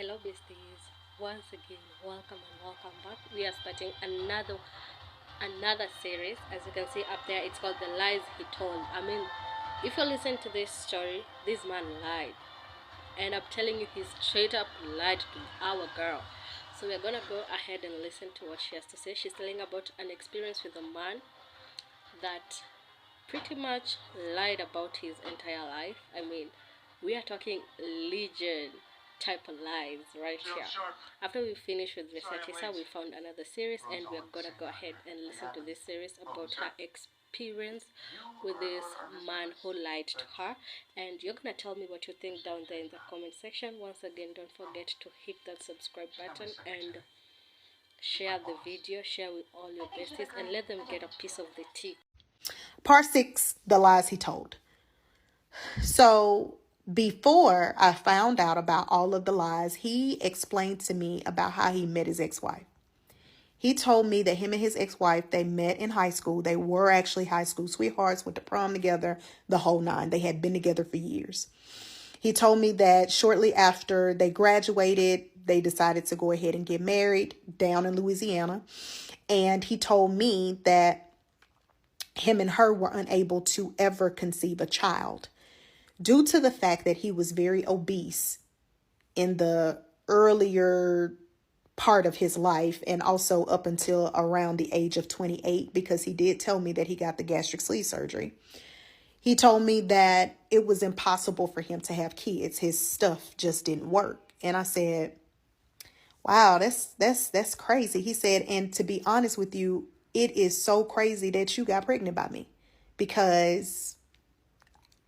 Hello besties, once again welcome and welcome back. We are starting another series. As you can see up there, it's called The Lies He Told. I mean, if you listen to this story, this man lied, and I'm telling you, he straight up lied to our girl. So we're gonna go ahead and listen to what she has to say. She's telling about an experience with a man that pretty much lied about his entire life. I mean, we are talking legion type of lies right here. After we finish with Vesatisa, we found another series, and we're gonna go ahead and listen to this series about her experience with this man who lied to her. And you're gonna tell me what you think down there in the comment section. Once again, don't forget to hit that subscribe button and share the video, share with all your besties, and let them get a piece of the tea. Part 6, the lies he told. So before I found out about all of the lies, he explained to me about how he met his ex-wife. He told me that him and his ex-wife, they met in high school. They were actually high school sweethearts, went to prom together, the whole nine. They had been together for years. He told me that shortly after they graduated, they decided to go ahead and get married down in Louisiana. And he told me that him and her were unable to ever conceive a child due to the fact that he was very obese in the earlier part of his life and also up until around the age of 28, because he did tell me that he got the gastric sleeve surgery. He told me that it was impossible for him to have kids. His stuff just didn't work. And I said, wow, that's crazy. He said, and to be honest with you, it is so crazy that you got pregnant by me, because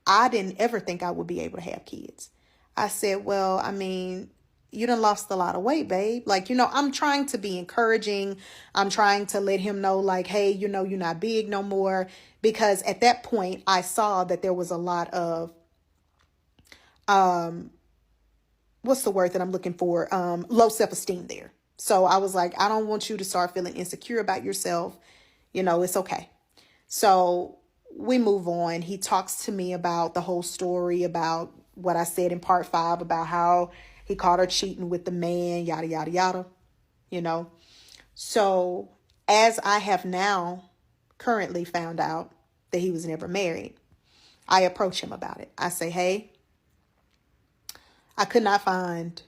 I didn't ever think I would be able to have kids. I said, well, I mean, you done lost a lot of weight, babe. Like, I'm trying to be encouraging. I'm trying to let him know, like, hey, you're not big no more. Because at that point, I saw that there was a lot of, what's the word that I'm looking for? Low self-esteem there. So I was like, I don't want you to start feeling insecure about yourself. It's okay. So we move on. He talks to me about the whole story, about what I said in part 5, about how he caught her cheating with the man, yada, yada, yada. So as I have now currently found out that he was never married, I approach him about it. I say, hey, I could not find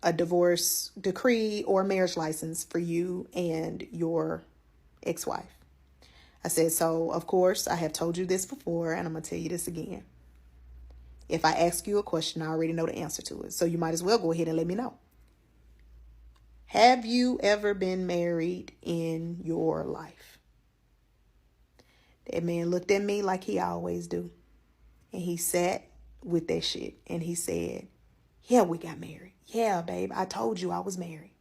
a divorce decree or marriage license for you and your ex-wife. I said, so of course, I have told you this before, and I'm going to tell you this again. If I ask you a question, I already know the answer to it. So you might as well go ahead and let me know. Have you ever been married in your life? That man looked at me like he always do. And he sat with that shit. And he said, yeah, we got married. Yeah, babe, I told you I was married.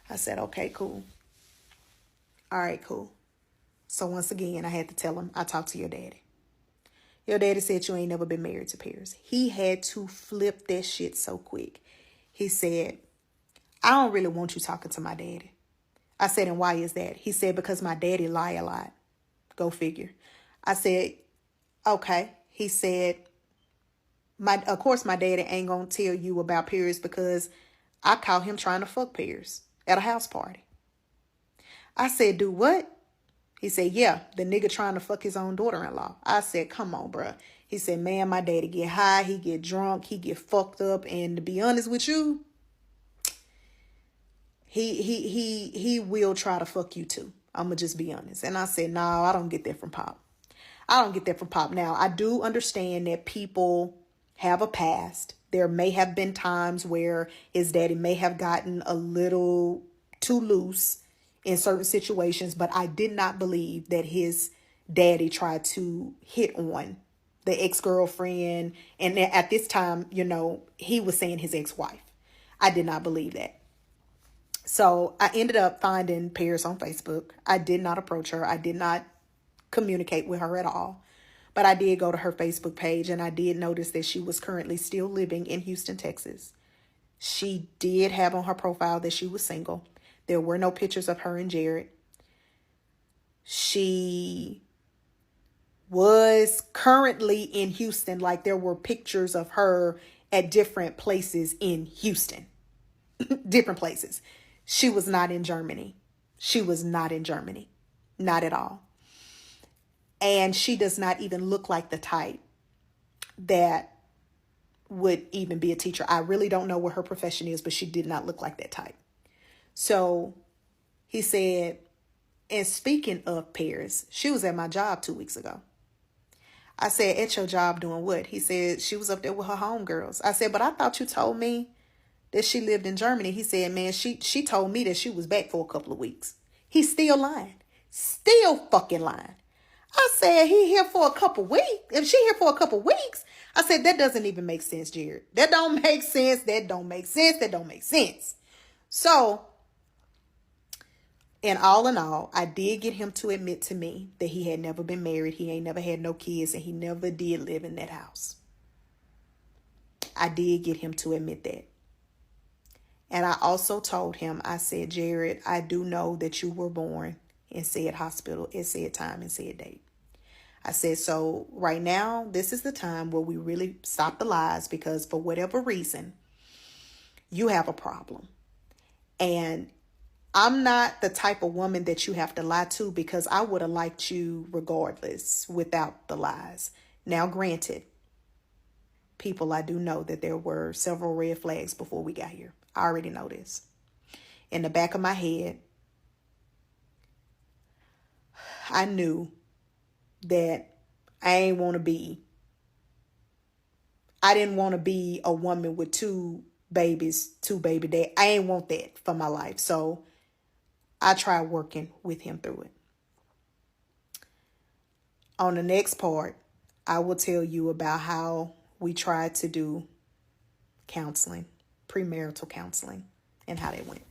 I said, okay, cool. All right, cool. So once again, I had to tell him, I talked to your daddy. Your daddy said you ain't never been married to Paris. He had to flip that shit so quick. He said, I don't really want you talking to my daddy. I said, and why is that? He said, because my daddy lie a lot. Go figure. I said, okay. He said, of course my daddy ain't gonna tell you about Paris, because I caught him trying to fuck Paris at a house party. I said, do what? He said, yeah, the nigga trying to fuck his own daughter-in-law. I said, come on, bruh. He said, man, my daddy get high, he get drunk, he get fucked up. And to be honest with you, he will try to fuck you too. I'm going to just be honest. And I said, no, I don't get that from Pop. I don't get that from Pop. Now, I do understand that people have a past. There may have been times where his daddy may have gotten a little too loose in certain situations, but I did not believe that his daddy tried to hit on the ex-girlfriend. And at this time, he was saying his ex-wife. I did not believe that. So I ended up finding Paris on Facebook. I did not approach her. I did not communicate with her at all. But I did go to her Facebook page, and I did notice that she was currently still living in Houston, Texas. She did have on her profile that she was single. There were no pictures of her and Jared. She was currently in Houston. Like, there were pictures of her at different places in Houston. Different places. She was not in Germany. She was not in Germany. Not at all. And she does not even look like the type that would even be a teacher. I really don't know what her profession is, but she did not look like that type. So he said, and speaking of Paris, she was at my job 2 weeks ago. I said, at your job doing what? He said, she was up there with her homegirls. I said, but I thought you told me that she lived in Germany. He said, man, she told me that she was back for a couple of weeks. He's still lying. Still fucking lying. I said, he here for a couple weeks. If she here for a couple weeks, I said, that doesn't even make sense, Jared. That don't make sense. That don't make sense. That don't make sense. So, in all, I did get him to admit to me that he had never been married. He ain't never had no kids, and he never did live in that house. I did get him to admit that. And I also told him, I said, Jared, I do know that you were born in said hospital at said time and said date. I said, so right now, this is the time where we really stop the lies, because for whatever reason, you have a problem. And I'm not the type of woman that you have to lie to, because I would have liked you regardless without the lies. Now, granted, people, I do know that there were several red flags before we got here. I already know this. In the back of my head, I knew that I didn't want to be a woman with two baby dads. I ain't want that for my life. So I tried working with him through it. On the next part, I will tell you about how we tried to do counseling, premarital counseling, and how that went.